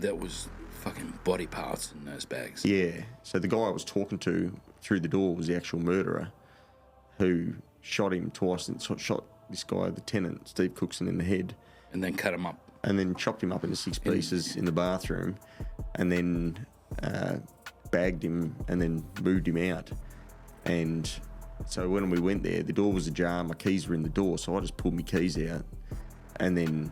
That was fucking body parts in those bags. Yeah. So the guy I was talking to through the door was the actual murderer who shot him twice and shot this guy, the tenant, Steve Cookson, in the head. And then cut him up. And then chopped him up into 6 pieces in the bathroom and then bagged him and then moved him out. And so when we went there, the door was ajar, my keys were in the door, so I just pulled my keys out. And then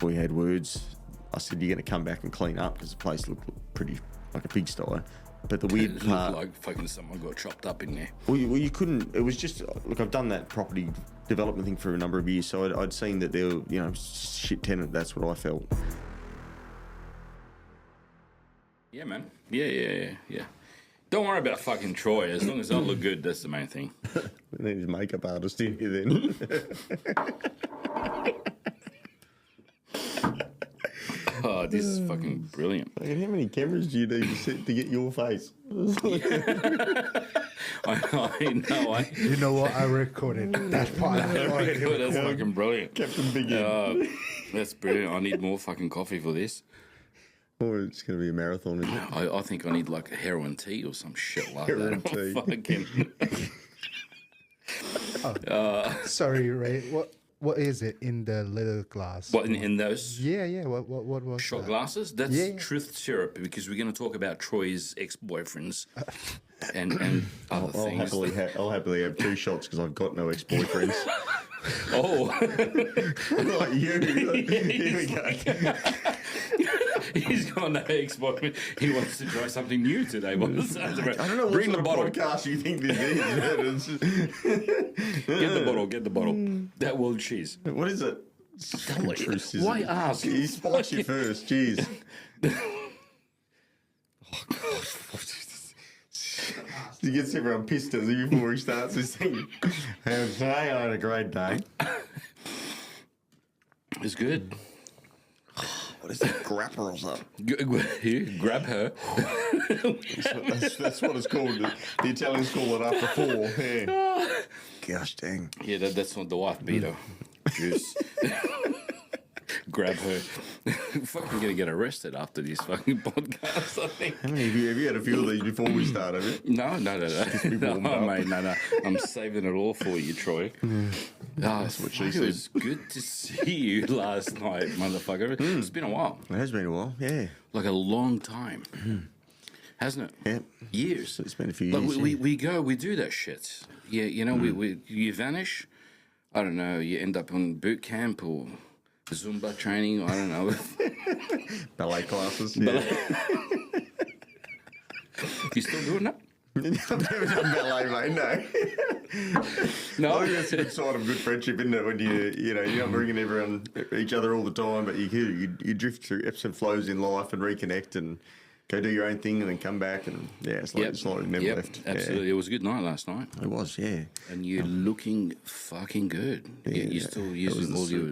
we had words. I said, "You're going to come back and clean up," because the place looked pretty like a pigsty. But the weird part... It looked like fucking someone got chopped up in there. Well, you couldn't... It was just... Look, I've done that property development thing for a number of years, so I'd seen that there were, shit tenant. That's what I felt. Yeah, man. Yeah. Don't worry about fucking Troy. As long as I look good, that's the main thing. We need his makeup artist in here then. Oh, this is fucking brilliant. How many cameras do you need to set to get your face? I know. You know what? I recorded that part. That's fucking brilliant. Captain Big Ed. That's brilliant. I need more fucking coffee for this. Or it's going to be a marathon, isn't it? I think I need like a heroin tea or some shit like Heroin that. tea. Sorry, Ray. What is it in the little glass? What in those? Yeah. What was shot that? glasses? That's Yeah. truth syrup, because we're going to talk about Troy's ex-boyfriends and other things. I'll happily have 2 shots because I've got no ex-boyfriends. Oh, Like you. Here we go. he's got no ex-boyfriend. He wants to try something new today. I don't know what Bring sort the bottle. of podcast you think this is. Get the bottle. That world cheese. What is it? Why ask? He spikes you first. Jeez. He gets everyone pissed at you before he starts this thing. Today I had a great day. It's good. What is that? Grapper or something? Here, grab her. That's what it's called. The Italians call it after 4. Yeah. Gosh dang. Yeah, that's not the wife beater. Juice. Grab her. Fucking gonna get arrested after this fucking podcast, I think. How many have you had a few of these before we start, have you? No. No, mate, no. I'm saving it all for you, Troy. That's what she said. It was good to see you last night, motherfucker. It's been a while. It has been a while, yeah. Like a long time. Hasn't it? Yeah. Years. It's been a few Like years. we do that shit. Yeah, you vanish. I don't know, you end up on boot camp or Zumba training, I don't know. Ballet classes, yeah. You still doing that? I've never done ballet, mate, no. No. I think that's a good sign of good friendship, isn't it? When you're not bringing each other all the time, but you drift through ebbs and flows in life and reconnect and go do your own thing and then come back and it's like never left. Absolutely. Yeah. It was a good night last night. It was, yeah. And you're looking fucking good. You're still using all your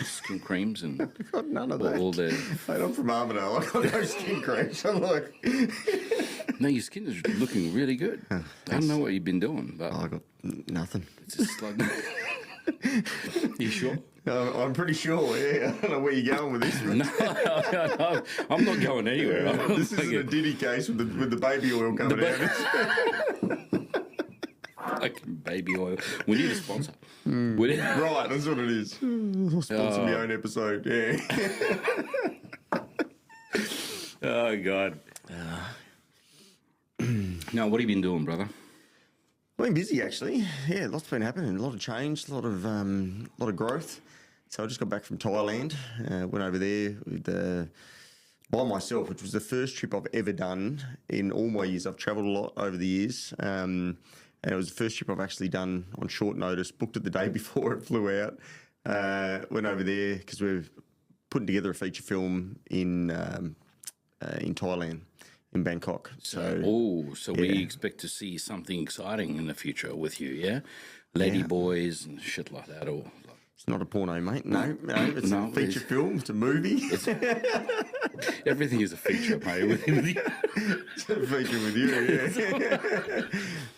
skin creams and I've got none of that. all the... Mate, I'm from Armadale. I've got no skin creams. I'm like... No, your skin is looking really good. I don't know what you've been doing, but... I got nothing. It's just like... You sure? I'm pretty sure, yeah. I don't know where you're going with this. No, I'm not going anywhere. This isn't a Diddy case with the baby oil coming out. Fucking baby oil. We need a sponsor. Right, that's what it is. I'll sponsor my own episode, yeah. Oh, God. Now, what have you been doing, brother? I've been busy, actually. Yeah, lots been happening. A lot of change, a lot of growth. So I just got back from Thailand. Went over there with, by myself, which was the first trip I've ever done in all my years. I've travelled a lot over the years. And it was the first trip I've actually done on short notice. Booked it the day before it flew out. Went over there because we're putting together a feature film in Thailand. In Bangkok. So we expect to see something exciting in the future with you, yeah? Lady boys and shit like that, or... It's not a porno, mate. No, it's a feature film. It's a movie. Everything is a feature, mate. With you. It's a feature with you, yeah.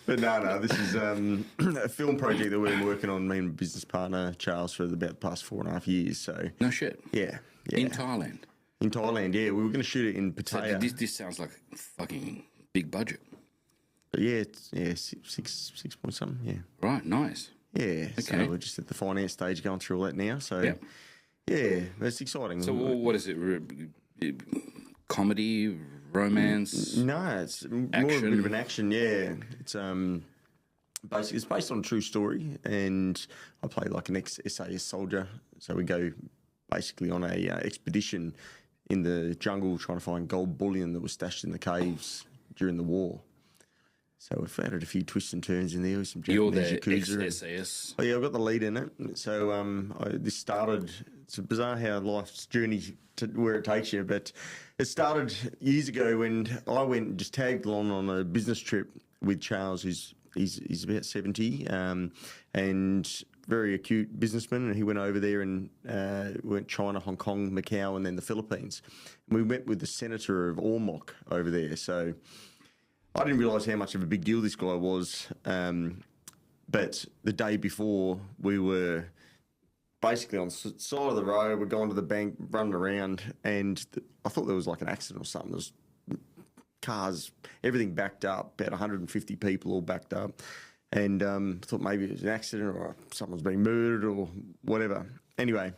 But no, this is a film project that we've been working on, me and my business partner, Charles, for about the past 4.5 years. So No shit. Yeah. In Thailand. In Thailand, yeah. We were going to shoot it in So Pattaya. this sounds like a fucking big budget. But yeah, six point something, yeah. Right, nice. Yeah, Okay. so we're just at the finance stage going through all that now. So, Yep. yeah, it's exciting. So what is it? Comedy, romance? No, it's more of a Action. bit of an action, yeah. It's basically it's based on a true story, and I play like an ex-SAS soldier. So we go basically on a expedition in the jungle trying to find gold bullion that was stashed in the caves during the war. So we've added a few twists and turns in there with some You're Japanese the yakuza. ex-SAS. Oh yeah, I've got the lead in it. So this started. It's bizarre how life's journey to where it takes you, but it started years ago when I went and just tagged along on a business trip with Charles, he's about 70, and very acute businessman, and he went over there and went China, Hong Kong, Macau, and then the Philippines. And we met with the senator of Ormoc over there. So I didn't realise how much of a big deal this guy was. But the day before, we were basically on the side of the road. We're going to the bank, running around, and I thought there was like an accident or something. There was cars, everything backed up, about 150 people all backed up. And thought maybe it was an accident or someone's been murdered or whatever. Anyway,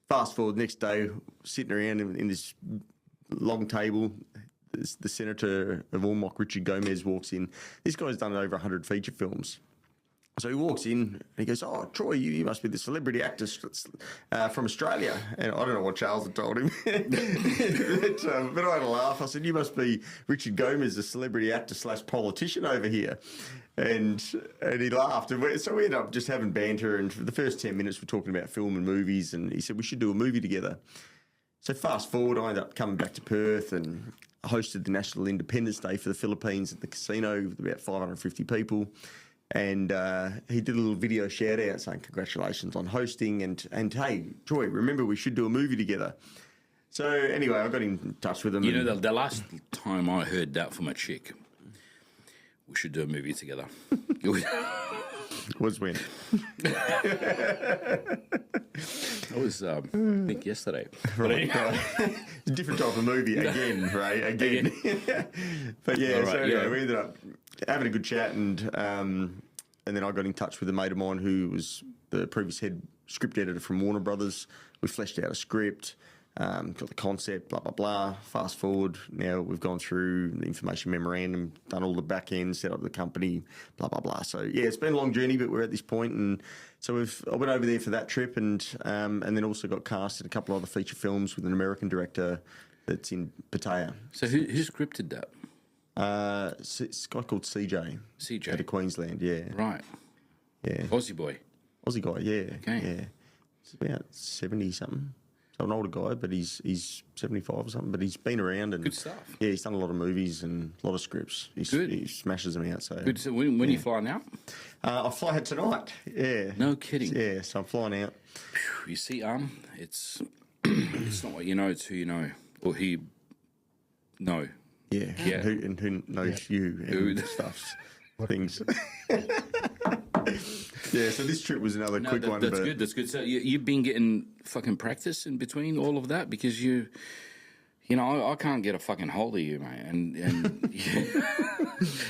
fast forward, next day, sitting around in this long table, the senator of Ormoc, Richard Gomez, walks in. This guy's done over 100 feature films. So he walks in and he goes, "Oh, Troy, you must be the celebrity actor from Australia." And I don't know what Charles had told him. but I had a laugh. I said, "You must be Richard Gomez, the celebrity actor / politician over here." And he laughed. And so we ended up just having banter. And for the first 10 minutes, we're talking about film and movies. And he said, "We should do a movie together." So fast forward, I ended up coming back to Perth and hosted the National Independence Day for the Philippines at the casino with about 550 people. And he did a little video shout out saying congratulations on hosting and hey, Troy, remember we should do a movie together. So anyway, I got in touch with him. You know, the last time I heard that from a chick, we should do a movie together. Was when? That was, I think, yesterday. But anyway, Different type of movie again, right? Again. But yeah, All right, so anyway, yeah. we ended up having a good chat, and then I got in touch with a mate of mine who was the previous head script editor from Warner Brothers. We fleshed out a script, got the concept, blah, blah, blah. Fast forward, now we've gone through the information memorandum, done all the back end, set up the company, blah, blah, blah. So, yeah, it's been a long journey, but we're at this point. And so I went over there for that trip and then also got cast in a couple of other feature films with an American director that's in Pattaya. so who scripted that? It's a guy called CJ. CJ. Out of Queensland, yeah. Right. Yeah. Aussie boy. Aussie guy, yeah. Okay. Yeah. He's about 70-something. So an older guy, but he's 75 or something. But he's been around and Good stuff. Yeah, he's done a lot of movies and a lot of scripts. Good. He smashes them out. So Good. So when you flying out? I fly out tonight. Yeah. No kidding. Yeah, so I'm flying out. You see, it's it's not what you know, it's who you know. Or who you know. Yeah. Yeah. And who knows you and Who- stuff, things. Yeah. So this trip was another quick one. That's but good. That's good. So you've been getting fucking practice in between all of that because you know, I can't get a fucking hold of you, mate. And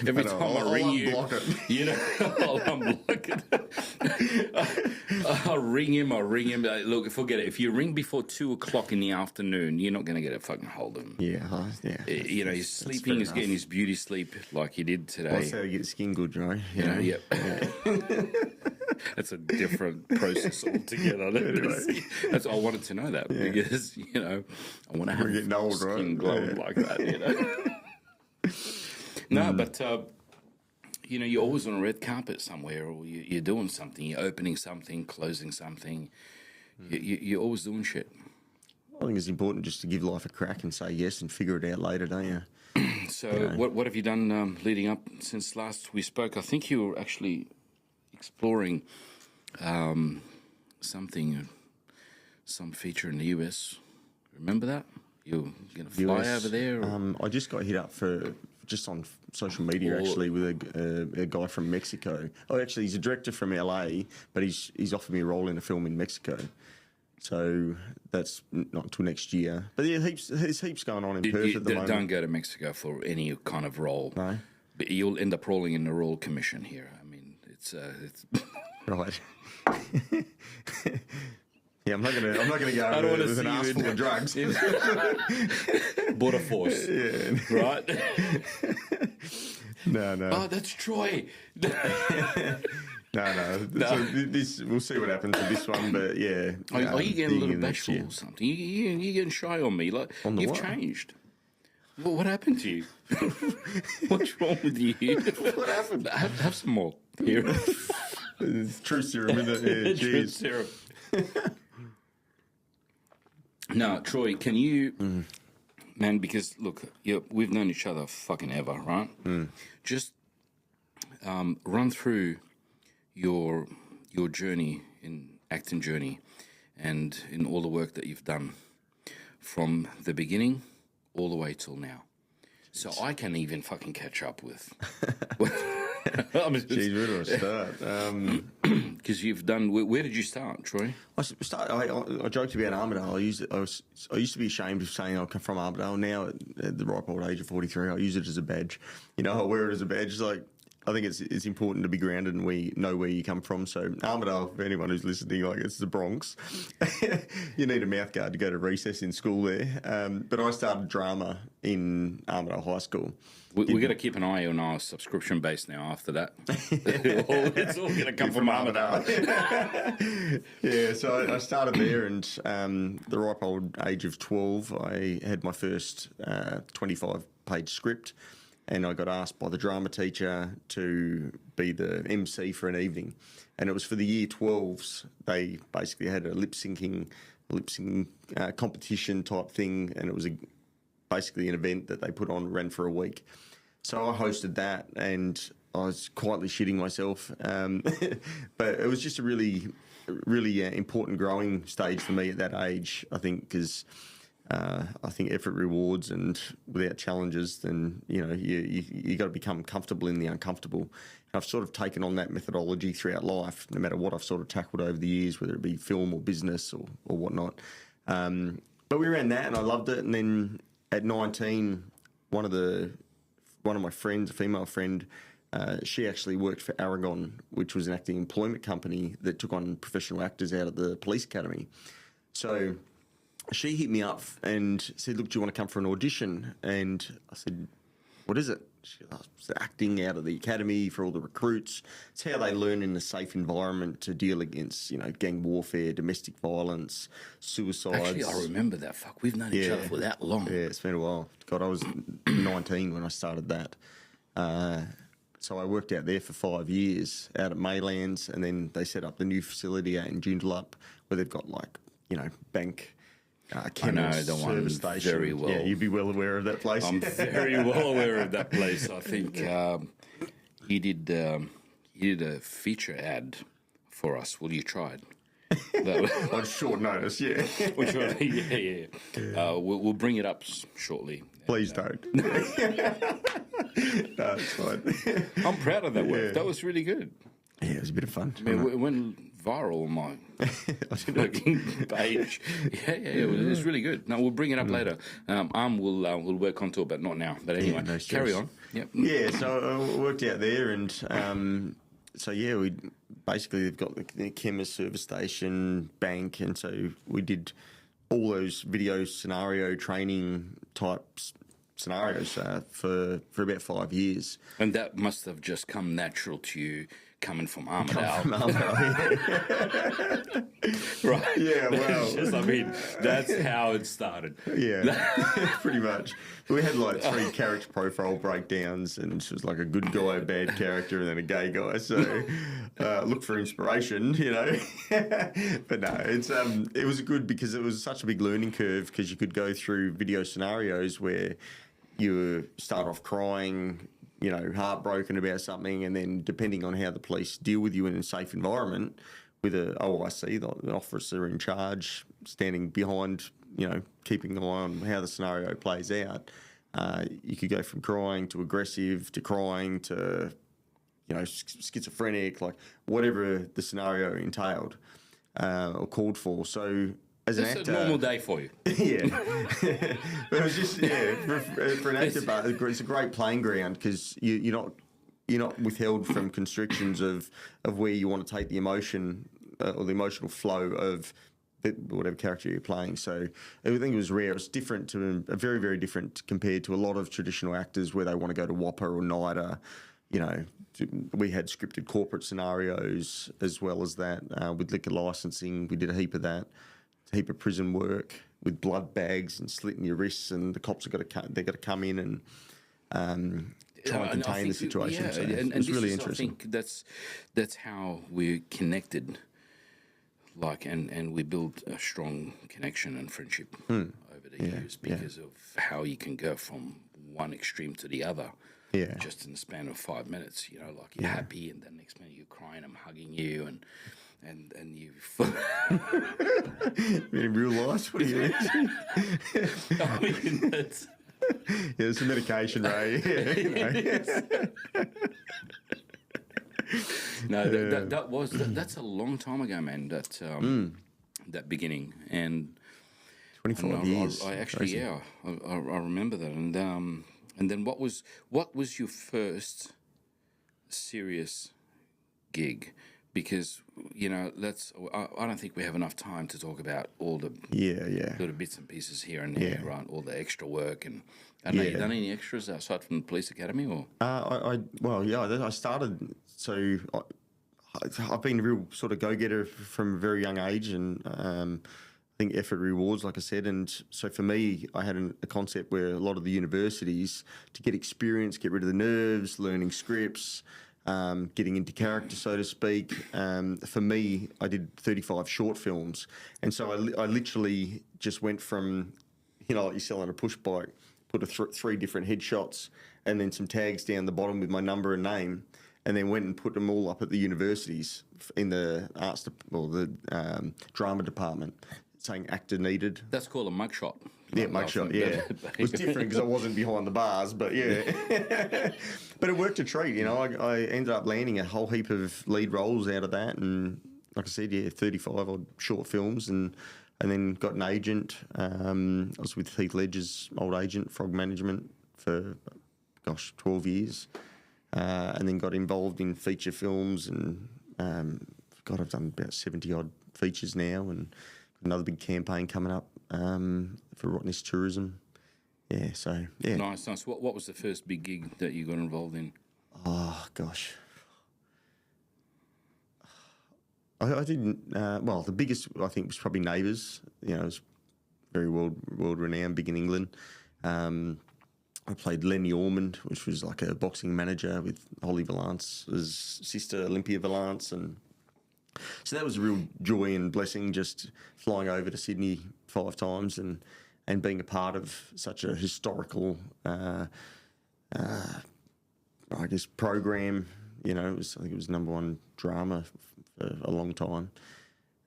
every time I ring you, unblock it. you know, I'll unblock it. I'll ring him. Like, look, forget it. If you ring before 2:00 in the afternoon, you're not going to get a fucking hold of him. Yeah. Yeah. You know, he's sleeping. He's getting his beauty sleep like he did today. That's how you get the skin good, right? You know, yep. That's a different process altogether. That's I wanted to know that because you know I want to have getting old, skin right? glowing like that. You know. No, but you know, you're always on a red carpet somewhere, or you're doing something. You're opening something, closing something. You're always doing shit. I think it's important just to give life a crack and say yes and figure it out later, don't you? So, what have you done leading up since last we spoke? I think you were actually exploring some feature in the US. Remember that? You're going to fly US, over there? Or? I just got hit up for just on social media actually with a guy from Mexico. Oh, actually, he's a director from LA, but he's offered me a role in a film in Mexico. So that's not until next year. But yeah, there's heaps going on in Perth at the moment. Don't go to Mexico for any kind of role. No. But you'll end up rolling in the Royal Commission here. I mean, it's Right. Yeah, I'm not gonna go over with an arse full of drugs. Border force. Yeah. Right? No. Oh, that's Troy. No. So this, we'll see what happens with this one, but yeah. Are you getting a little bashful or something? You getting shy on me? Like On the you've what? changed. Well, what happened to you? What's wrong with you? What happened? Have some more here. It's true serum, isn't it? Yeah, Truth geez. serum. Now, Troy, can you, man? Because look, we've known each other fucking ever, right? Just run through your journey in acting journey, and in all the work that you've done from the beginning all the way till now. So I can even fucking catch up with. Geez, where do I start? Because you've done. Where did you start, Troy? I joked about Armadale. I used to be ashamed of saying I come from Armadale. Now, at the ripe old age of 43, I use it as a badge. You know, I wear it as a badge. It's like, I think it's important to be grounded and we know where you come from. So Armadale, for anyone who's listening, like it's the Bronx. You need a mouthguard to go to recess in school there. But I started drama in Armadale High School. We're going to keep an eye on our subscription base now after that. It's all going to come from Armadale. Yeah, so I started there, and the ripe old age of 12, I had my first 25-page script, and I got asked by the drama teacher to be the MC for an evening. And it was for the year 12s. They basically had a lip-syncing competition type thing, and it was basically an event that they put on, ran for a week. So I hosted that, and I was quietly shitting myself. But it was just a really, really important growing stage for me at that age, I think, because I think effort rewards, and without challenges, then, you know, you got to become comfortable in the uncomfortable. And I've sort of taken on that methodology throughout life, no matter what I've sort of tackled over the years, whether it be film or business or whatnot. But we ran that, and I loved it. And then at 19, one of my friends, a female friend, she actually worked for Aragon, which was an acting employment company that took on professional actors out of the police academy. So she hit me up and said, "Look, do you want to come for an audition?" And I said, "What is it?" She goes, "It's acting out of the academy for all the recruits. It's how they learn in a safe environment to deal against, you know, gang warfare, domestic violence, suicides." Actually, I remember that. Fuck, we've known each other for that long. Yeah, it's been a while. God, I was 19 when I started that. So I worked out there for 5 years out at Maylands, and then they set up the new facility out in Joondalup where they've got, like, you know, bank, chemist, the one service station. very well. Yeah, you'd be well aware of that place. I'm very well aware of that place. I think he did a feature ad for us. Well, you tried. On short notice, yeah. Yeah. We'll bring it up shortly. Please don't. No, it's fine. I'm proud of that work. Yeah. That was really good. Yeah, it was a bit of fun. I mean, it went viral on my page. Yeah, it was really good. No, we'll bring it up later. We'll work onto it, but not now. But anyway, no carry stress. on. Yep. Yeah, so I worked out there, and so yeah, we basically they've got the chemist, service station, bank, and so we did all those video scenario training type scenarios for about 5 years. And that must have just come natural to you coming from Armadale. Right. Yeah, well. I mean, that's how it started. Yeah, pretty much. We had like 3 character profile breakdowns, and she was like a good guy, a bad character, and then a gay guy. So look for inspiration, you know. But no, it was good because it was such a big learning curve, because you could go through video scenarios where you start off crying, you know, heartbroken about something, and then depending on how the police deal with you in a safe environment, with a OIC, the officer in charge, standing behind, you know, keeping an eye on how the scenario plays out, you could go from crying to aggressive to crying to, you know, schizophrenic, like whatever the scenario entailed or called for. So as an It's actor, a normal day for you. yeah. But it was just for an actor, but it's a great playing ground because you're not withheld from constrictions of where you want to take the emotion or the emotional flow of whatever character you're playing. So everything was rare. It was different to a very, very different compared to a lot of traditional actors where they want to go to Whopper or NIDA. You know, we had scripted corporate scenarios as well as that with liquor licensing. We did a heap of that, a heap of prison work with blood bags and slitting your wrists, and the cops have got to come in and try and contain the situation. So it was really interesting. I think that's how we're connected. Like and we build a strong connection and friendship over the years because of how you can go from one extreme to the other. Yeah. Just in the span of 5 minutes, you know, like you're happy, and then next minute you're crying, I'm hugging you, and you. In real life, what do you mean? I mean, that's. Yeah, it's a medication, Ray. Yeah, you know. No, that's a long time ago, man. That beginning, and 25 years. I actually, I remember that, and then what was your first serious gig? Because I don't think we have enough time to talk about all the little bits and pieces here and there, right? All the extra work, and I know you done any extras outside from the police academy, or? I started. So I've been a real sort of go-getter from a very young age, and I think effort rewards, like I said. And so for me, I had a concept where a lot of the universities, to get experience, get rid of the nerves, learning scripts, getting into character, so to speak. For me, I did 35 short films. And so I literally just went from, like you're selling a push bike, put three different headshots and then some tags down the bottom with my number and name, and then went and put them all up at the universities in the arts or the drama department, saying actor needed. That's called a mugshot. Yeah, mugshot, yeah. It was different because I wasn't behind the bars, but yeah. But it worked a treat, I ended up landing a whole heap of lead roles out of that, and like I said, 35 odd short films, and then got an agent. I was with Heath Ledger's old agent, Frog Management, for, 12 years. And then got involved in feature films, and I've done about 70 odd features now, and another big campaign coming up for Rottnest tourism. Yeah, so yeah. Nice. What was the first big gig that you got involved in? Oh gosh, I didn't. The biggest I think was probably Neighbours. It was very world renowned, big in England. I played Lenny Ormond, which was like a boxing manager with Holly Valance's sister, Olympia Valance. And so that was a real joy and blessing, just flying over to Sydney 5 times and being a part of such a historical, program. I think it was #1 drama for a long time.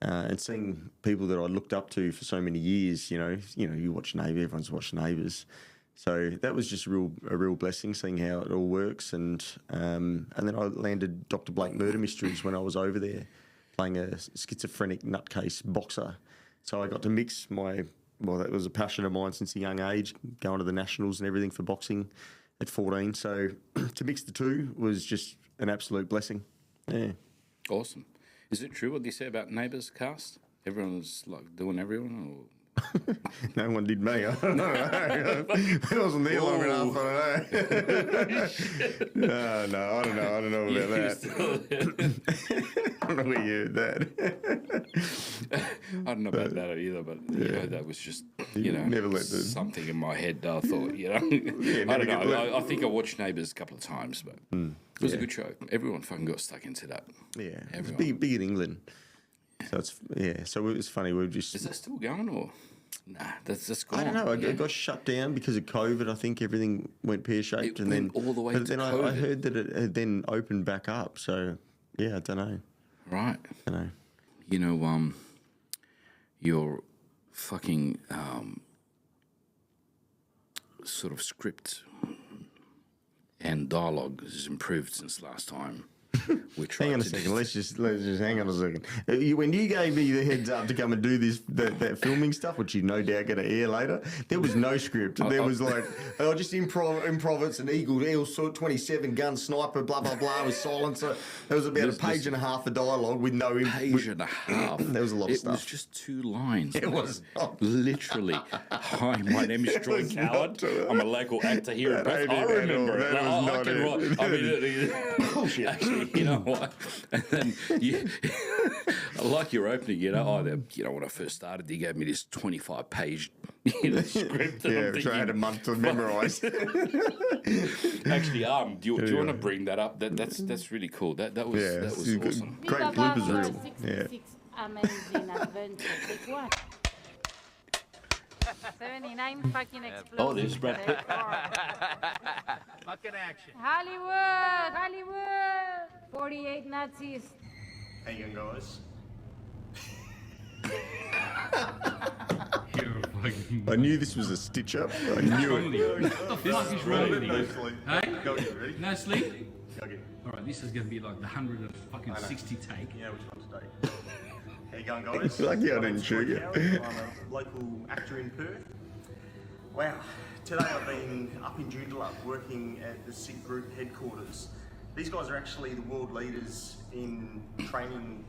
And seeing people that I looked up to for so many years, you watch Neighbours, everyone's watched Neighbours. So that was just a real blessing, seeing how it all works. And then I landed Dr. Blake Murder Mysteries when I was over there, playing a schizophrenic nutcase boxer. So I got to mix that was a passion of mine since a young age, going to the nationals and everything for boxing at 14. So to mix the two was just an absolute blessing. Yeah. Awesome. Is it true what they say about Neighbours cast? Everyone's like doing everyone, or? No one did me. I don't know. I wasn't there long enough. I don't know. No, I don't know about that. I don't know where you heard that. I don't know about that either, but that was just never let something in my head. I thought, I don't know. I think I watched Neighbours a couple of times, but it was a good show. Everyone fucking got stuck into that. Yeah, it's big in England. So so it was funny. Is that still going, or nah? That's gone. I don't know. It got shut down because of COVID. I think everything went pear shaped, and then all the way. But then COVID. I heard that it had then opened back up. So yeah, I don't know. Right. I don't know. Your fucking sort of script and dialogue has improved since last time we tried Hang on a to second. Let's just hang on a second. When you gave me the heads up to come and do that filming stuff, which you no doubt going to air later, there was no script. There was like, oh, just improv. It's an Eagle 27 gun sniper, blah blah blah, with silencer. There was about a page and a half of dialogue with no page and a half. There was a lot of stuff. It was just 2 lines. It was not. Literally. Hi, my name is Troy Coward. I'm a local actor here in Perth. I remember it. I can write. I mean, bullshit. Actually, you know what? And then I like your opening. When I first started, you gave me this 25-page script. Yeah, which I had a month to memorise. Actually, do you want to bring that up? That's really cool. That was awesome. Great bloopers reel. Yeah. Amazing adventure. Take one. 79 fucking explosions. Oh, there's Brad Pitt. Fucking action. Hollywood. 48 Nazis. How you going, guys? I knew this was a stitch up. I knew it. What the fuck is wrong with you? Hey? Go again, ready? No sleep? Go again. Alright, this is going to be like the 160 take. Yeah, which one today? How you going, guys? Lucky I My didn't name's shoot Troy you. Coward. I'm a local actor in Perth. Wow. Today I've been up in Joondalup working at the SIG Group headquarters. These guys are actually the world leaders in training.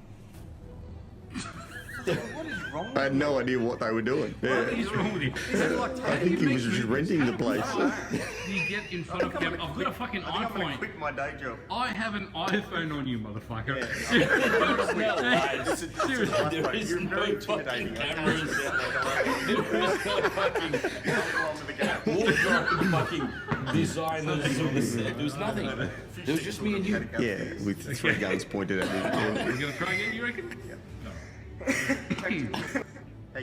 What is wrong? I had no idea what they were doing. What Yeah. is wrong with you? This is like I think he was just renting the place. You get in front of camera. I've got a fucking I think I'm gonna iPhone. quit my day job. I have an iPhone on you, motherfucker. There is no fucking cameras. There is no fucking wardrobe fucking designers on the set. There was nothing. There was just me and you. Yeah, with 3 guns pointed at me. You gonna try again, you reckon? How you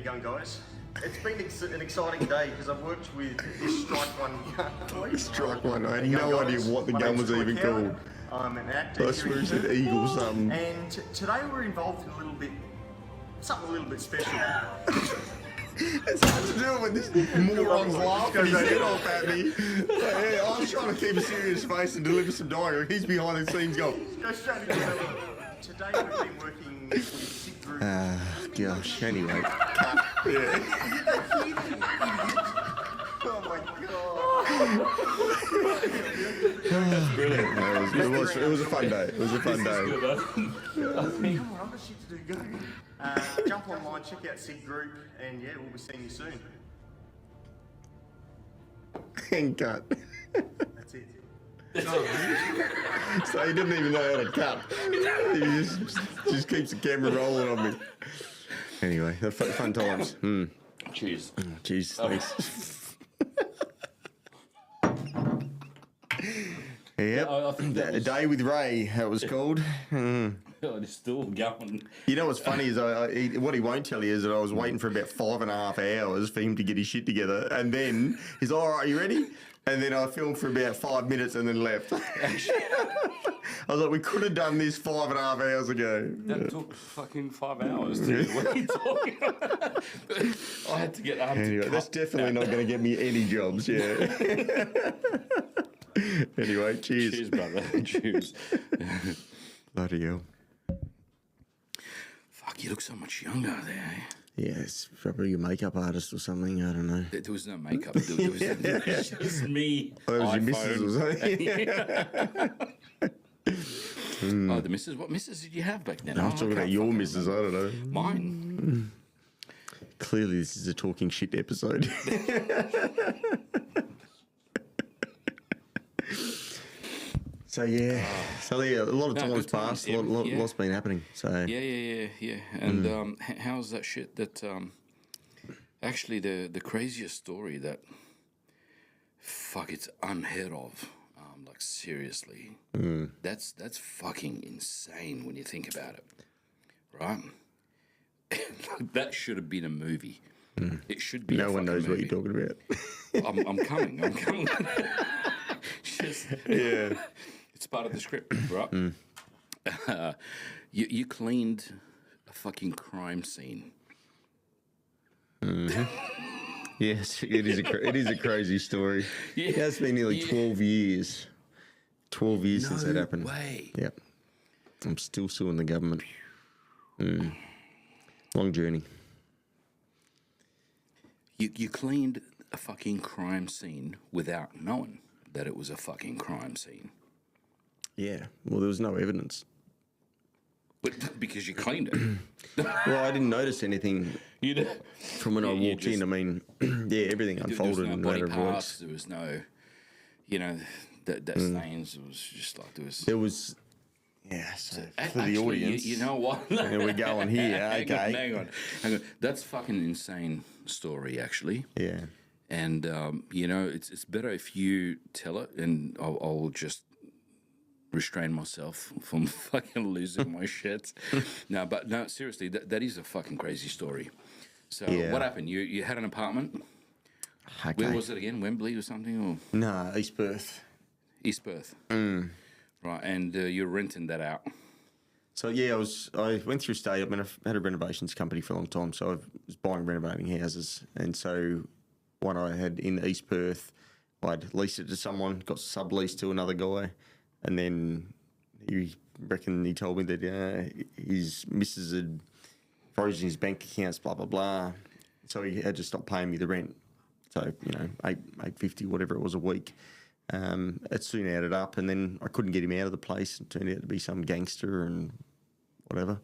going, guys? It's been an exciting day because I've worked with this Strike One gun. Struck one. I had How you no going, idea guys? what the My gun name's was Troy even Coward. called. I'm an actor. I here swear in he said Perth. Eagle something. And today we're involved in something a little bit special. It's hard to do it when this moron's laughing his head off at me. Hey, I was trying to keep a serious face and deliver some dialogue. He's behind the scenes going, Go straight into it. Today we've been working with SIG Group. gosh, anyway. Oh my god. It was a fun day. It was a fun day. Come on, I've got shit to do. Go. Jump online, check out SIG Group, and yeah, we'll be seeing you soon. And cut. That's it. So he didn't even know how to cut. He just keeps the camera rolling on me. Anyway, fun times. Cheers. Jeez, thanks. Yep. I think that A was- Day with Ray, that was called. God, it's still going. You know what's funny is what he won't tell you is that I was waiting for about 5.5 hours for him to get his shit together, and then he's all right. You ready? And then I filmed for about 5 minutes and then left. I was like, we could have done this 5.5 hours ago. That took fucking 5 hours. Dude. What are you talking about? I had to get Anyway, that's definitely not going to get me any jobs. Yeah. Anyway, cheers. Cheers, brother. Cheers. Bloody hell. Fuck, you look so much younger there. Eh? Yes, probably a makeup artist or something. I don't know. There was no makeup. There was just me. Oh, that was your iPhone. missus or something. Oh, the missus. What missus did you have back then? I was talking about your missus. I don't know. Mine. Clearly, this is a talking shit episode. So yeah, a lot of No, time's good times, passed. yeah, yeah. Lots been happening. So Yeah. And how's that shit? That actually the craziest story that fuck it's unheard of. Like seriously, that's fucking insane when you think about it, right? That should have been a movie. It should be. no one knows what movie. you're talking about. I'm coming. Just, Yeah. it's part of the script, right? You cleaned a fucking crime scene. Yes, it is a crazy story. Yeah. It's been nearly 12 years. 12 years since that happened. Way. Yep. I'm still suing the government. Long journey. You cleaned a fucking crime scene without knowing that it was a fucking crime scene. Yeah. Well, there was no evidence. But because you cleaned it. Well, I didn't notice anything You did. from when I You walked just- in. I mean, yeah, everything There was unfolded no in a body matter of parts. weeks. There was no, that stains. It was just like there was. There was, yeah. So for Actually, the audience, you know what? here we go on here. Hang Okay. hang on. That's fucking insane story, actually. Yeah. And it's better if you tell it, and I'll just restrain myself from fucking losing my shit. No, seriously, that is a fucking crazy story. So Yeah. what happened? You had an apartment. Okay. Where was it again? Wembley or something, or Nah, East Perth. East Perth? Right, and you're renting that out. So yeah, I went through state. I mean, I've had a renovations company for a long time, so I was buying and renovating houses, and so one I had in East Perth, I'd leased it to someone, got subleased to another guy, and then he told me that his missus had frozen his bank accounts, blah blah blah, so he had to stop paying me the rent. So $850, whatever it was a week. It soon added up, and then I couldn't get him out of the place. It turned out to be some gangster and whatever.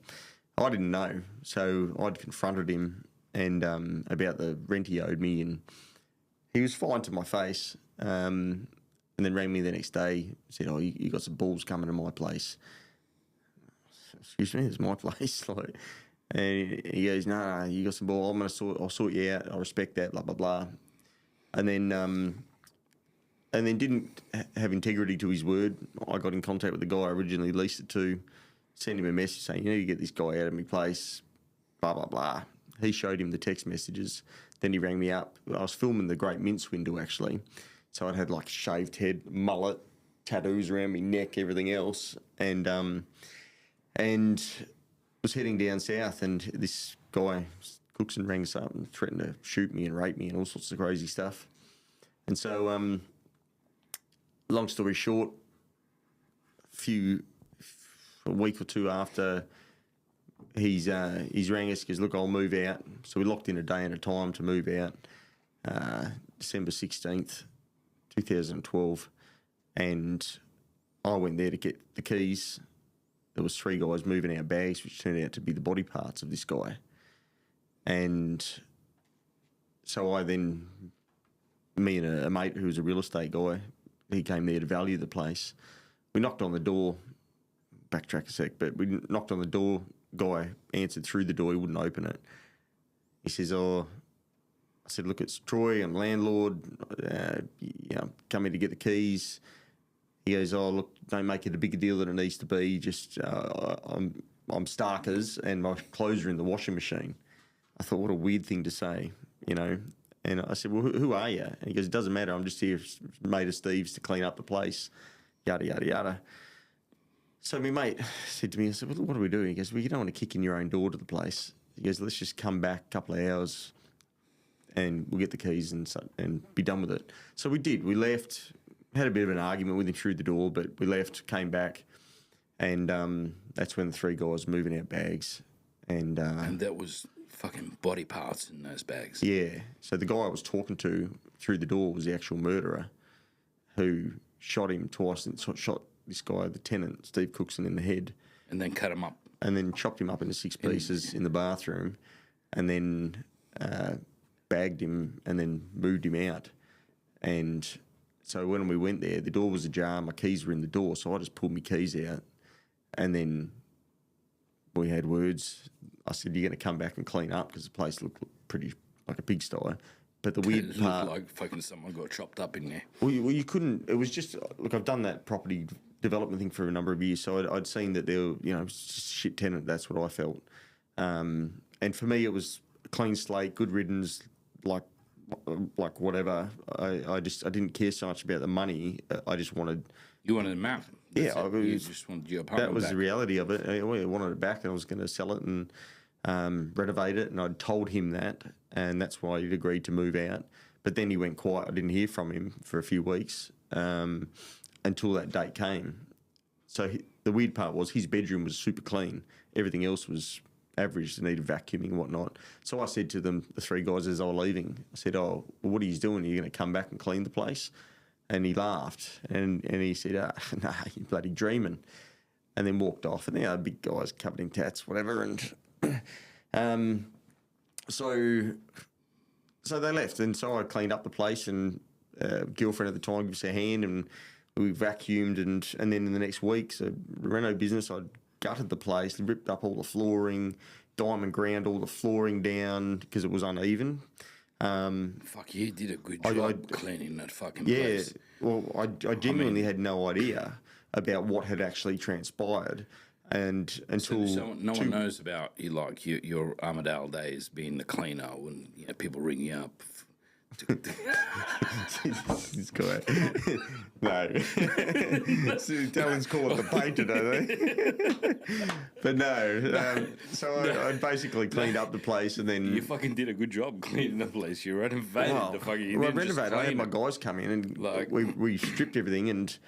I didn't know, so I'd confronted him and about the rent he owed me, and he was fine to my face. And then rang me the next day, said, "Oh, you got some balls coming to my place." Excuse me, it's my place. Like, and he goes, "No, you got some balls. I'll sort you out. I respect that." Blah blah blah. And then didn't have integrity to his word. I got in contact with the guy I originally leased it to, sent him a message saying, "You need to get this guy out of my place." Blah blah blah. He showed him the text messages. Then he rang me up. I was filming the Great Mince Window actually, so I'd had like shaved head, mullet, tattoos around my neck, everything else, and was heading down south. And this guy Cookson rang us up and threatened to shoot me and rape me and all sorts of crazy stuff. And so, long story short, a week or two after, he's rang us because, look, I'll move out. So we locked in a day and a time to move out, December 16th, 2012. And I went there to get the keys. There was 3 guys moving our bags, which turned out to be the body parts of this guy. And so me and a mate who was a real estate guy, he came there to value the place. We knocked on the door, backtrack a sec, but we knocked on the door, guy answered through the door, he wouldn't open it. He says, I said, "Look, it's Troy, I'm landlord, I'm coming to get the keys." He goes, "Oh, look, don't make it a bigger deal than it needs to be, just I'm Starkers and my clothes are in the washing machine." I thought, what a weird thing to say, And I said, "Well, who are you?" And he goes, "It doesn't matter. I'm just here, mate of Steve's, to clean up the place, yada, yada, yada." So my mate said to me, I said, "Well, what do we do?" He goes, "Well, you don't want to kick in your own door to the place." He goes, "Let's just come back a couple of hours and we'll get the keys and be done with it." So we did. We left, had a bit of an argument with him through the door, but we left, came back, and that's when the 3 guys were moving out bags. And that was fucking body parts in those bags. yeah. So the guy I was talking to through the door was the actual murderer who shot him twice and shot this guy, the tenant, Steve Cookson, in the head. And then cut them up. And then chopped him up into 6 pieces in the bathroom, and then bagged him and then moved him out. And so when we went there, the door was ajar, my keys were in the door, so I just pulled my keys out, and then we had words. I said, "You're going to come back and clean up," because the place looked pretty like a pigsty. But the weird It part, looked like fucking someone got chopped up in there. well, you couldn't. It was just look. I've done that property development thing for a number of years, so I'd seen that there were, it was just a shit tenant. That's what I felt. And for me, it was a clean slate, good riddance, like whatever. I didn't care so much about the money. I just wanted. You wanted them out. Yeah, You just wanted your apartment That was back. the reality of it. I wanted it back, and I was going to sell it and renovate it. And I'd told him that, and that's why he'd agreed to move out. But then he went quiet. I didn't hear from him for a few weeks until that date came. So the weird part was his bedroom was super clean. Everything else was average, needed vacuuming and whatnot. So I said to them, the three guys as they were leaving, I said, "Oh, well, what are you doing? Are you going to come back and clean the place?" And he laughed and he said, "Nah, you're bloody dreaming." And then walked off. And they are big guys covered in tats, whatever. And so they left. And so I cleaned up the place, and girlfriend at the time gives us a hand, and we vacuumed. And then in the next week, so reno business, I gutted the place, ripped up all the flooring, diamond ground all the flooring down because it was uneven. Fuck, you did a good job cleaning that fucking Yeah, place. well, I genuinely had no idea about what had actually transpired, and until So no one knows about you, like your Armadale days being the cleaner when people ring you up. this guy. No. So Dylan's call it the painter, don't they? But no. So I basically cleaned up the place, and then You fucking did a good job cleaning the place. You renovated the fucking. You I didn't just renovated. I had clean my it. guys come in, and Like- we stripped everything, and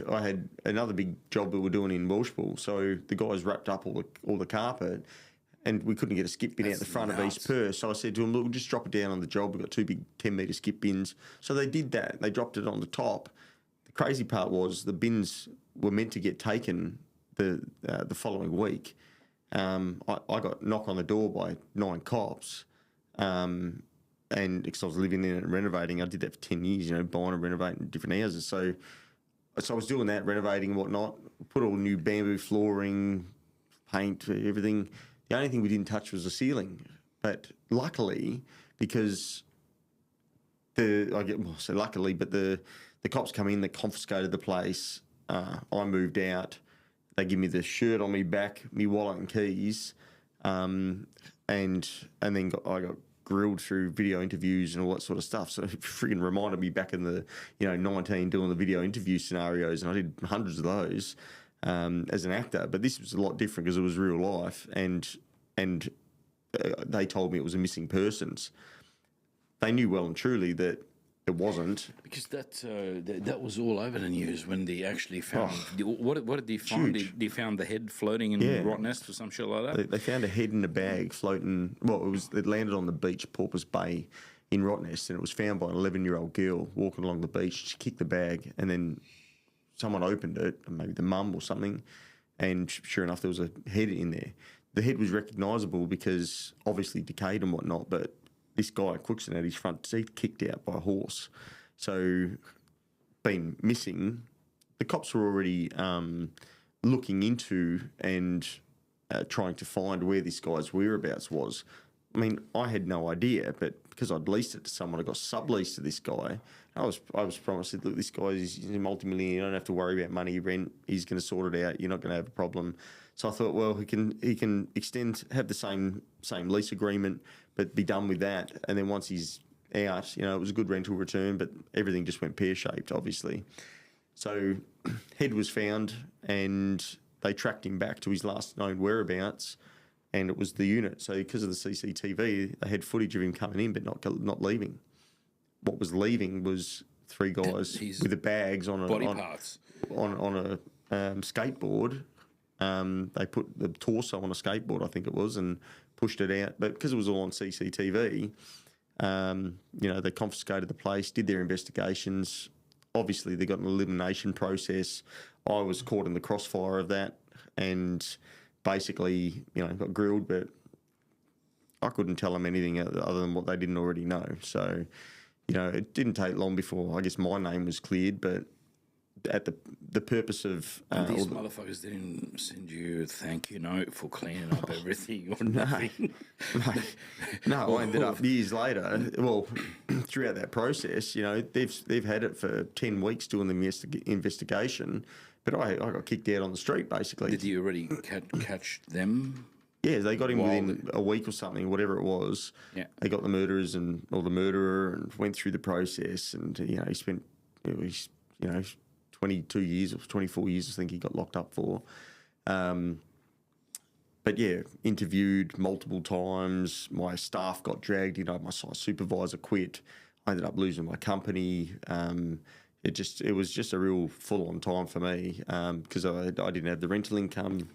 I had another big job that we're doing in Welshpool. So the guys wrapped up all the carpet, and we couldn't get a skip bin out the front of East Perth. So I said to them, "Look, we'll just drop it down on the job. We've got two big 10-metre skip bins." So they did that. They dropped it on the top. The crazy part was the bins were meant to get taken the following week. I got knocked on the door by 9 cops. And because I was living in it and renovating, I did that for 10 years, buying and renovating different houses. So I was doing that, renovating and whatnot, put all new bamboo flooring, paint, everything. The only thing we didn't touch was the ceiling. But luckily, because the cops come in, they confiscated the place. I moved out. They give me the shirt on me back, me wallet and keys, and then I got grilled through video interviews and all that sort of stuff. So it freaking reminded me back in the 19 doing the video interview scenarios, and I did hundreds of those as an actor. But this was a lot different because it was real life, and they told me it was a missing persons. They knew well and truly that it wasn't. Because that was all over the news when they actually found. What did they find? They found the head floating in Rottnest or some shit like that? They found a head in a bag floating. Well, it landed on the beach, Porpoise Bay, in Rottnest, and it was found by an 11-year-old girl walking along the beach. She kicked the bag, and then someone opened it, maybe the mum or something, and sure enough, there was a head in there. The head was recognisable because obviously decayed and whatnot, but this guy, Cookson, had his front teeth kicked out by a horse. So, been missing. The cops were already looking into and trying to find where this guy's whereabouts was. I mean, I had no idea, but because I'd leased it to someone, I got subleased to this guy. I was promised, look, this guy is a multi-millionaire. You don't have to worry about money, rent. He's going to sort it out. You're not going to have a problem. So I thought, well, he can have the same lease agreement, but be done with that. And then once he's out, it was a good rental return, but everything just went pear-shaped, obviously. So head was found, and they tracked him back to his last known whereabouts, and it was the unit. So because of the CCTV, they had footage of him coming in but not leaving. What was leaving was 3 guys with the bags on Body parts. on a skateboard. They put the torso on a skateboard, I think it was, and pushed it out. But because it was all on CCTV, they confiscated the place, did their investigations. Obviously, they got an elimination process. I was caught in the crossfire of that, and basically, got grilled. But I couldn't tell them anything other than what they didn't already know. So, it didn't take long before I guess my name was cleared, but at the purpose of These motherfuckers didn't send you a thank you note for cleaning up everything or nothing. No, I ended up years later. Well, throughout that process, they've had it for 10 weeks doing the investigation, but I got kicked out on the street basically. Did you already catch them? Yeah, they got him within a week or something, whatever it was. Yeah, they got the murderer and went through the process, and he spent 22 years or 24 years, I think he got locked up for. But yeah, interviewed multiple times. My staff got dragged. My site supervisor quit. I ended up losing my company. it was just a real full on time for me because I didn't have the rental income.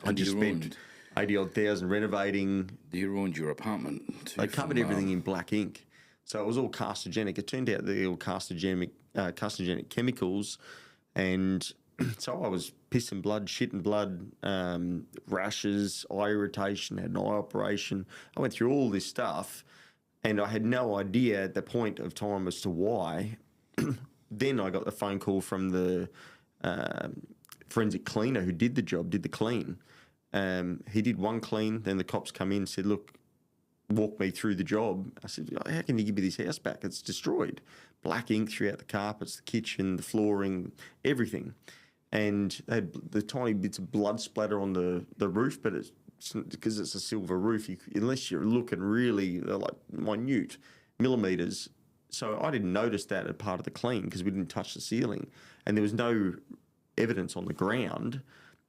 I And just you spent ruined- 80-odd thousand renovating. You ruined your apartment. Too They covered from, everything in black ink, so it was all carcinogenic. It turned out they were carcinogenic chemicals, and so I was pissing blood, shitting blood, rashes, eye irritation, had an eye operation. I went through all this stuff, and I had no idea at the point of time as to why. Then I got the phone call from the forensic cleaner who did the job, did the clean. He did one clean, then the cops come in and said, look, walk me through the job. I said, how can you give me this house back? It's destroyed. Black ink throughout the carpets, the kitchen, the flooring, everything. And they had the tiny bits of blood splatter on the roof, but it's because it's a silver roof, unless you're looking really like minute millimetres. So I didn't notice that as part of the clean because we didn't touch the ceiling. And there was no evidence on the ground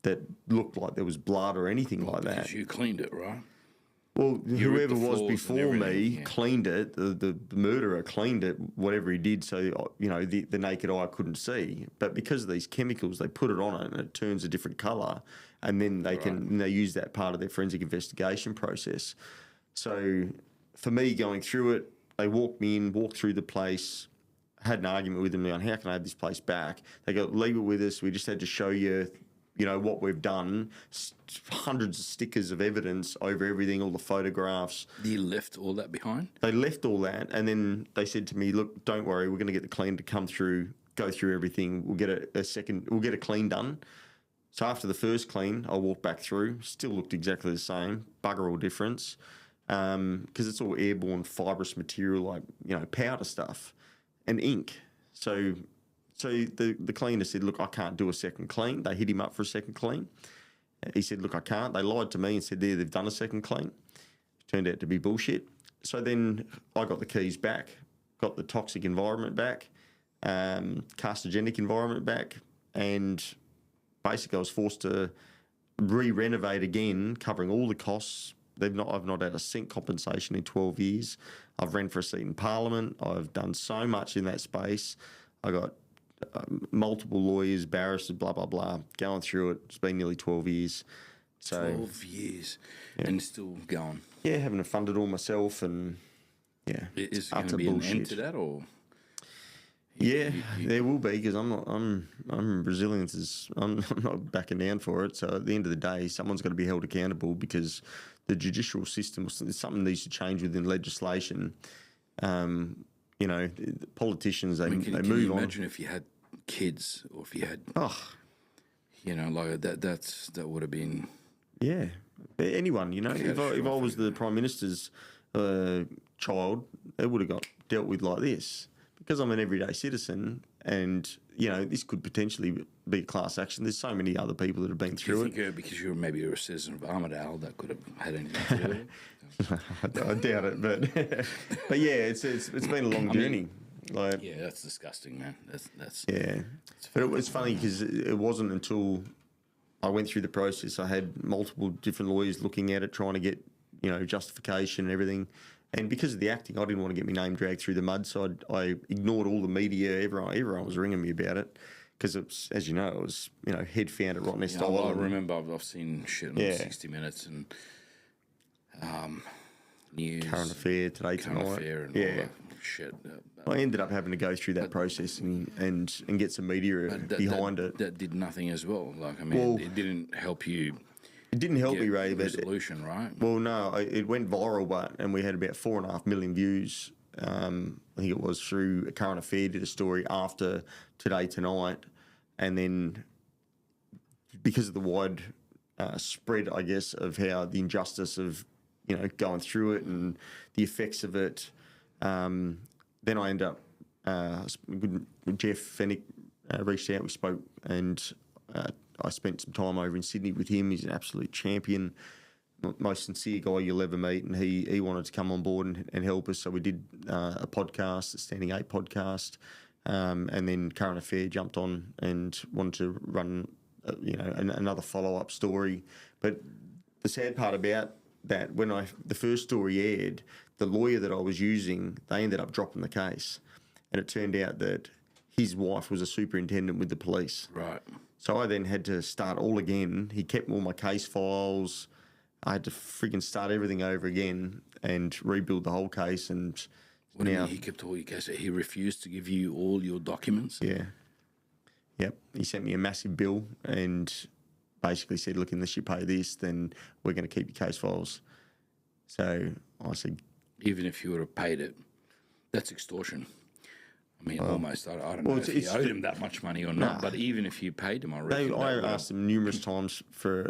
that looked like there was blood or anything like that. Because you cleaned it, right? Well, You ripped whoever the was floors and before me everything, yeah. cleaned it. The murderer cleaned it, whatever he did, so the naked eye couldn't see. But because of these chemicals, they put it on it and it turns a different colour, and then they use that part of their forensic investigation process. So for me, going through it, they walked me in, walked through the place, had an argument with them on how can I have this place back. They go, leave it with us. We just had to show you, what we've done. Hundreds of stickers of evidence over everything, all the photographs. You left all that behind? They left all that, and then they said to me, look, don't worry, we're going to get the clean to come through, go through everything. We'll get we'll get a clean done. So after the first clean, I walked back through, still looked exactly the same, bugger all difference, because it's all airborne fibrous material like, powder stuff and ink. So the cleaner said, look, I can't do a second clean. They hit him up for a second clean. He said, look, I can't. They lied to me and said, they've done a second clean. Turned out to be bullshit. So then I got the keys back, got the toxic environment back, carcinogenic environment back, and basically I was forced to re-renovate again, covering all the costs. I've not had a cent compensation in 12 years. I've ran for a seat in Parliament. I've done so much in that space. I got multiple lawyers, barristers, blah, blah, blah, going through it. It's been nearly 12 years. So 12 years and still going. yeah, having to fund it all myself, and yeah, Is there going utter to be an end bullshit. to that, or Yeah, there will be, because I'm Brazilians. I'm not backing down for it. So at the end of the day, someone's got to be held accountable, because the judicial system, something needs to change within legislation. The politicians, they can move you on. imagine if you had kids, or if you had, Oh, like that would have been. yeah. Anyone, if I was the Prime Minister's child, it would have got dealt with like this. Because I'm an everyday citizen, and this could potentially be a class action. There's so many other people that have been Do you through it. think because you're maybe a citizen of Armadale, that could have had anything to do with it? I doubt it, but yeah, it's been a long journey. Yeah, that's disgusting, man. That's Yeah, but it was funny because it wasn't until I went through the process. I had multiple different lawyers looking at it, trying to get justification and everything. And because of the acting, I didn't want to get my name dragged through the mud, so I ignored all the media. Everyone was ringing me about it, because it's, as you know, it was head found at Rottnest I Island. remember I've seen shit on 60 Minutes and news, Current Affair, Today Current Tonight. Affair, and Yeah. all that shit. I ended up having to go through that process and get some media behind it. That did nothing as well. Well, it didn't help you. It didn't help get me, Ray, but resolution, right? well, no, it went viral, and we had about 4.5 million views. I think it was through Current Affair did a story after Today Tonight, and then because of the wide spread, I guess, of how the injustice of going through it and the effects of it, then I ended up Jeff Fennick reached out. We spoke, and I spent some time over in Sydney with him. He's an absolute champion, most sincere guy you'll ever meet, and he wanted to come on board and help us. So we did a podcast, a Standing 8 podcast, and then Current Affair jumped on and wanted to run, another follow-up story. But the sad part about that, when the first story aired, the lawyer that I was using, they ended up dropping the case, and it turned out that his wife was a superintendent with the police. Right. So I then had to start all again. He kept all my case files. I had to freaking start everything over again and rebuild the whole case. And What do you now, mean he kept all your cases? He refused to give you all your documents? yeah, yep. He sent me a massive bill and basically said, "Look, unless you pay this, then we're going to keep your case files." So I said, Even if you would have paid it, that's extortion. I mean, almost. I don't know well, if you it's- owed him that much money or not, but even if you paid him, I reckon. I asked them numerous times for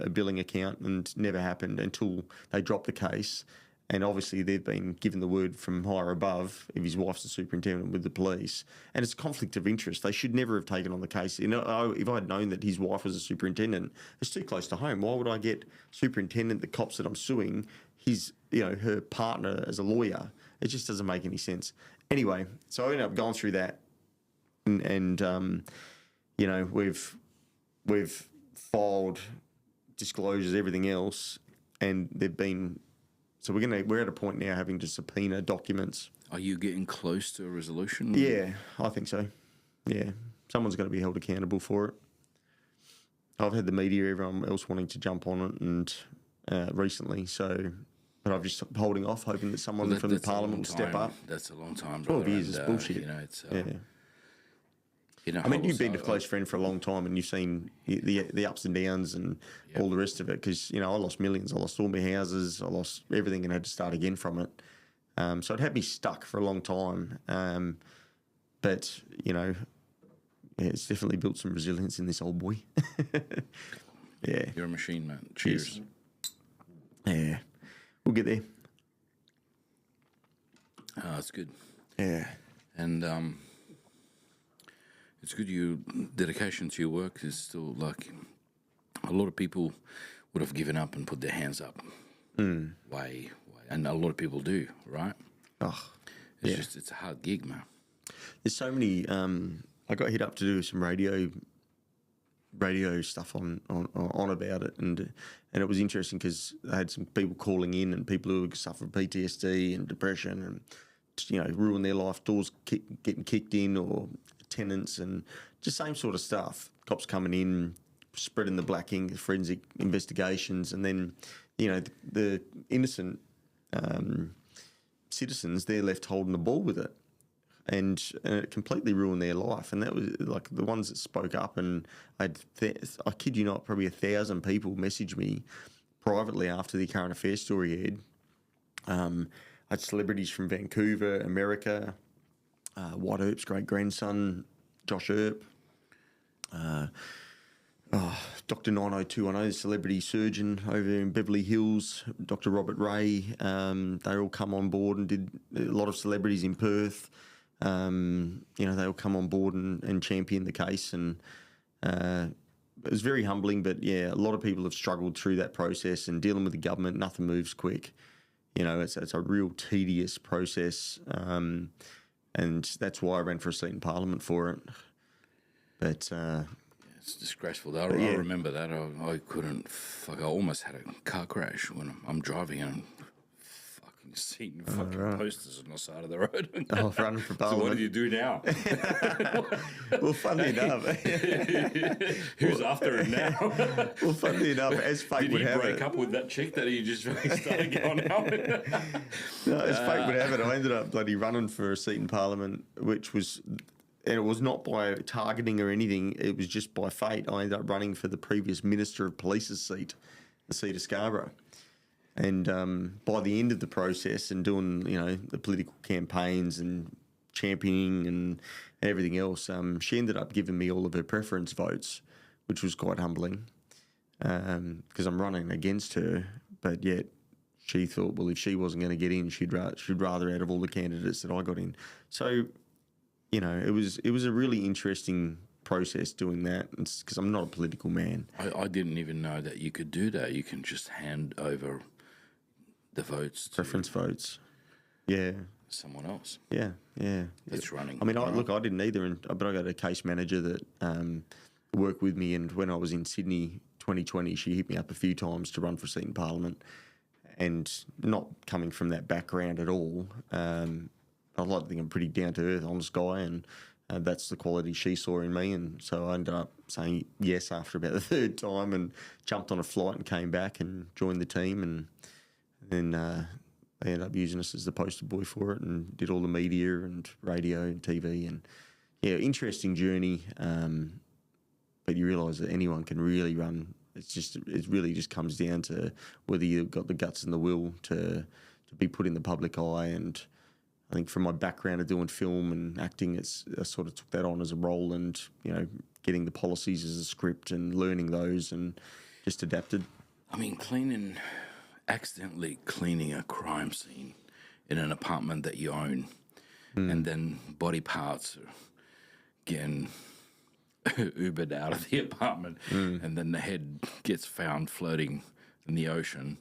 a billing account and never happened until they dropped the case. And obviously they've been given the word from higher above if his wife's the superintendent with the police. And it's a conflict of interest. They should never have taken on the case. You know, if I'd known that his wife was a superintendent, it's too close to home. Why would I get superintendent, the cops that I'm suing, her partner as a lawyer? It just doesn't make any sense. Anyway, so I ended up going through that, and we've filed disclosures, everything else, and they've been. So we're at a point now having to subpoena documents. Are you getting close to a resolution? Yeah, I think so. Yeah, someone's going to be held accountable for it. I've had the media, everyone else wanting to jump on it, and recently, so. But I'm just holding off, hoping that someone from the Parliament will step up. That's a long time. 12 brother, years is and, bullshit. It's, I mean, you've been a close friend for a long time, and you've seen the ups and downs and all the rest of it. Because I lost millions, I lost all my houses, I lost everything, and had to start again from it. So it had me stuck for a long time. But it's definitely built some resilience in this old boy. Yeah, You're a machine, man. Cheers. Yeah, we'll get there. It's good. Yeah. And it's good. Your dedication to your work is still like a lot of people would have given up and put their hands up. Way, and a lot of people do, right? Oh, It's a hard gig, man. there's so many. I got hit up to do some radio stuff on about it, and it was interesting because I had some people calling in and people who suffer PTSD and depression and ruin their life, doors getting kicked in, or tenants, and just same sort of stuff. Cops coming in, spreading the black ink, forensic investigations, and then the innocent citizens, they're left holding the ball with it. And it completely ruined their life. And that was like the ones that spoke up. And I kid you not, probably 1,000 people messaged me privately after the current affairs story aired. I had celebrities from Vancouver, America, White Earp's great grandson, Josh Earp, Dr. 90210, the celebrity surgeon over in Beverly Hills, Dr. Robert Ray. They all come on board and did a lot of celebrities in Perth. They all come on board and champion the case, and it was very humbling. But yeah, a lot of people have struggled through that process, and dealing with the government, nothing moves quick. It's a real tedious process, and that's why I ran for a seat in Parliament for it. But It's disgraceful. I remember that. I couldn't. I almost had a car crash when I'm driving and fucking seeing fucking posters on the side of the road. Running for So Parliament. what do you do now? Well, funnily enough, Who's after him now? well, funnily enough, as fate Did would he have break it, up with that chick that he just started going out with? no, as fate would have it, I ended up bloody running for a seat in Parliament, and it was not by targeting or anything. It was just by fate. I ended up running for the previous Minister of Police's seat, the seat of Scarborough. And by the end of the process and doing, the political campaigns and championing and everything else, she ended up giving me all of her preference votes, which was quite humbling because I'm running against her. But yet she thought, well, if she wasn't going to get in, she'd rather out of all the candidates that I got in. So, it was a really interesting process doing that because I'm not a political man. I didn't even know that you could do that. You can just hand over the votes to Preference votes. Yeah. someone else Yeah. that's running. I mean, I didn't either, but I got a case manager that worked with me, and when I was in Sydney 2020, she hit me up a few times to run for a seat in Parliament, and not coming from that background at all. I like to think I'm a pretty down-to-earth, honest guy, and that's the quality she saw in me. And so I ended up saying yes after about the third time and jumped on a flight and came back and joined the team. And then they ended up using us as the poster boy for it and did all the media and radio and TV. And, yeah, interesting journey. But you realise that anyone can really run. It really just comes down to whether you've got the guts and the will to be put in the public eye. And I think from my background of doing film and acting, I sort of took that on as a role, and getting the policies as a script and learning those, and just adapted. I mean, accidentally cleaning a crime scene in an apartment that you own, and then body parts are getting Ubered out of the apartment, and then the head gets found floating in the ocean.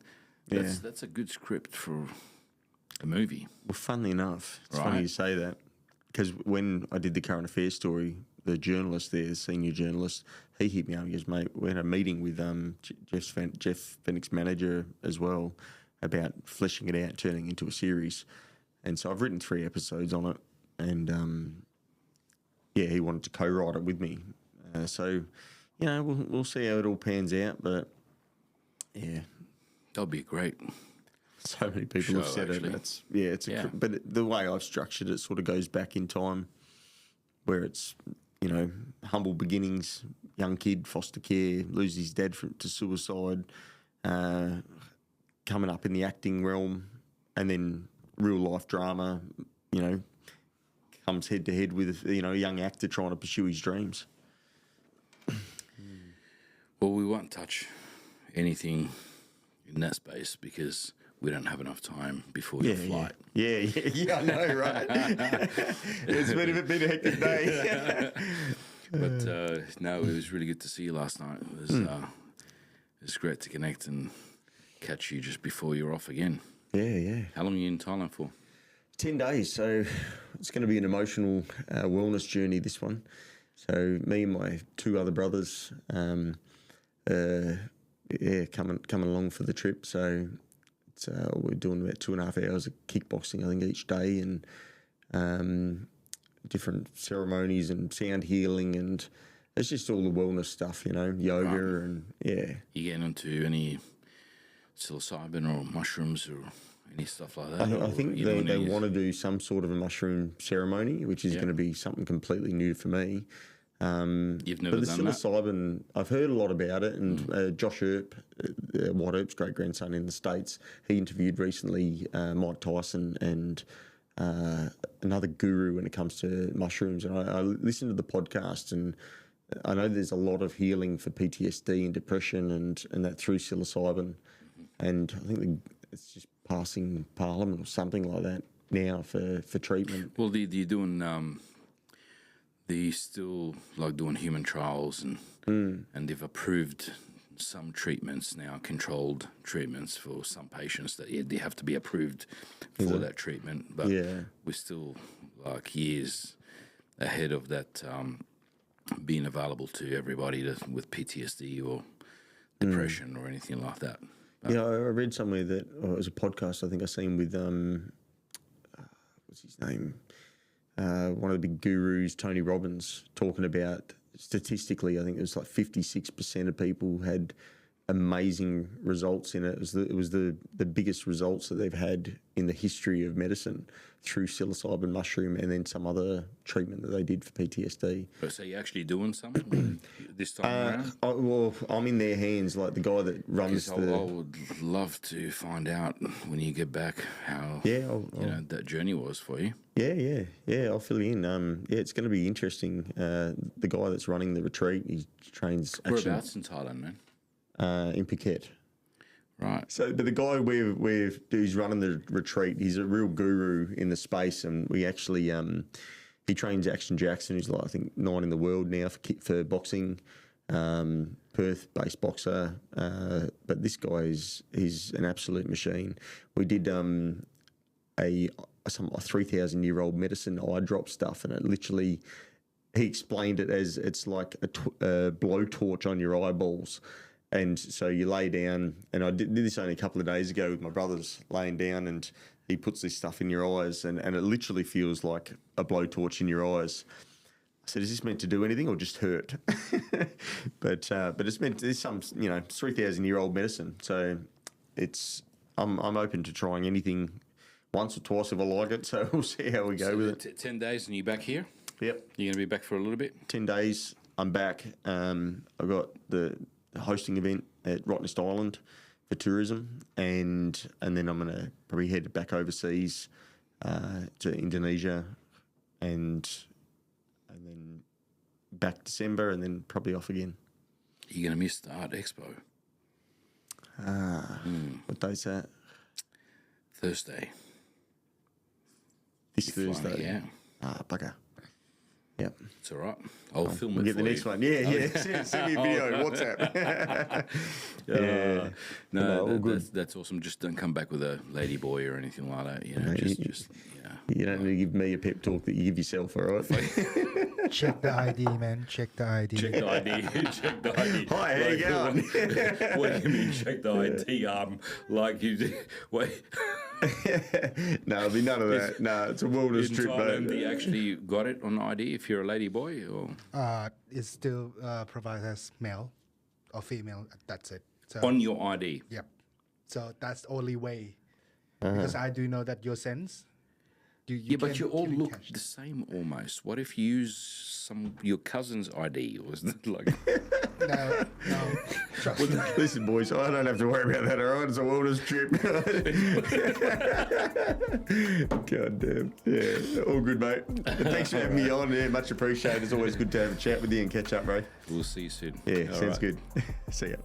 That's a good script for a movie. Well, funnily enough, it's Right. funny you say that, because when I did the current affairs story, the journalist there, the senior journalist, he hit me up. He goes, mate, we had a meeting with Jeff Fennick's manager as well about fleshing it out, turning into a series. And so I've written 3 episodes on it, and he wanted to co-write it with me. So, we'll see how it all pans out. But yeah, That'll be great. so many people have Show, said actually. it. But the way I've structured it sort of goes back in time, where it's humble beginnings, young kid, foster care, loses his dad to suicide, coming up in the acting realm, and then real life drama. Comes head to head with a young actor trying to pursue his dreams. Well, we won't touch anything in that space because we don't have enough time before your flight. Yeah, I know, right? It's been a hectic day. But no, it was really good to see you last night. It was great to connect and catch you just before you're off again. Yeah. How long are you in Thailand for? 10 days, so it's going to be an emotional wellness journey, this one. So me and my 2 other brothers, coming along for the trip. So it's, we're doing about 2.5 hours of kickboxing, I think, each day, and different ceremonies and sound healing, and it's just all the wellness stuff, yoga, Right. and yeah. You getting into any psilocybin or mushrooms or any stuff like that? I or think you they doing want to do some sort of a mushroom ceremony, which is going to be something completely new for me. You've never but the done that? psilocybin, I've heard a lot about it, and Josh Earp, White Earp's great-grandson in the States, he interviewed recently Mike Tyson and another guru when it comes to mushrooms, and I listened to the podcast, and I know there's a lot of healing for PTSD and depression and that through psilocybin, and I think it's just passing Parliament or something like that now for treatment. Well, they're doing, they still like doing human trials, and they've approved some treatments now, controlled treatments for some patients that they have to be approved for that treatment. But we're still like years ahead of that being available to everybody with PTSD or depression or anything like that. Yeah, I read somewhere that it was a podcast I think I seen with what's his name? One of the big gurus, Tony Robbins, talking about statistically, I think it was like 56% of people had amazing results in it. It was the biggest results that they've had in the history of medicine through psilocybin mushroom and then some other treatment that they did for PTSD. So you're actually doing something this time around? I'm in their hands, like the guy that runs I would love to find out when you get back how that journey was for you. Yeah, I'll fill you in. It's going to be interesting. The guy that's running the retreat, he trains Whereabouts in Thailand, man? In Phuket. Right. So, but the guy who's running the retreat, he's a real guru in the space, and we actually he trains Action Jackson, who's like I think 9 in the world now for boxing, Perth-based boxer. But this guy he's an absolute machine. We did some 3,000-year-old medicine eye drop stuff, and it literally he explained it as it's like a blowtorch on your eyeballs. And so you lay down, and I did this only a couple of days ago with my brothers, laying down, and he puts this stuff in your eyes, and it literally feels like a blowtorch in your eyes. said, "Is this meant to do anything or just hurt?" but it's meant. There's some 3,000-year-old medicine, so it's. I'm open to trying anything once or twice if I like it. So we'll see how we go with it. 10 days and you back here? Yep, You're going to be back for a little bit? 10 days. I'm back. I've got the hosting event at Rottnest Island for tourism, and then I'm going to probably head back overseas to Indonesia, and then back December, and then probably off again. You're going to miss the Art Expo. What day's that? Thursday. This Thursday. Yeah. Bugger. Yep. It's all right. I'll film We'll it get the for next you. one. Yeah. Send me a video. WhatsApp. Yeah. No, all good. that's awesome. Just don't come back with a lady boy or anything like that. You know, No, just You don't need to give me a pep talk that you give yourself, all right? Check the ID, man. Check the ID. check the ID. Check the ID. Hi, how you going? What do you mean check the ID? Like you did. Wait. No, there'll be none of that. No, it's a wilderness In trip, Thailand, mate. you actually got it on ID if you're a lady boy, or It still provides as male or female. That's it. So, on your ID. Yep. So that's the only way. Because I do know that your sense. Yeah, but you all look catch the same almost. What if you use your cousin's ID? Or is it like? No. Trust me. Listen, boys, I don't have to worry about that, all right? It's a wilderness trip. God damn. Yeah, all good, mate. Thanks for having me on. Yeah, much appreciated. It's always good to have a chat with you and catch up, bro. We'll see you soon. Yeah, All sounds right. good. See ya.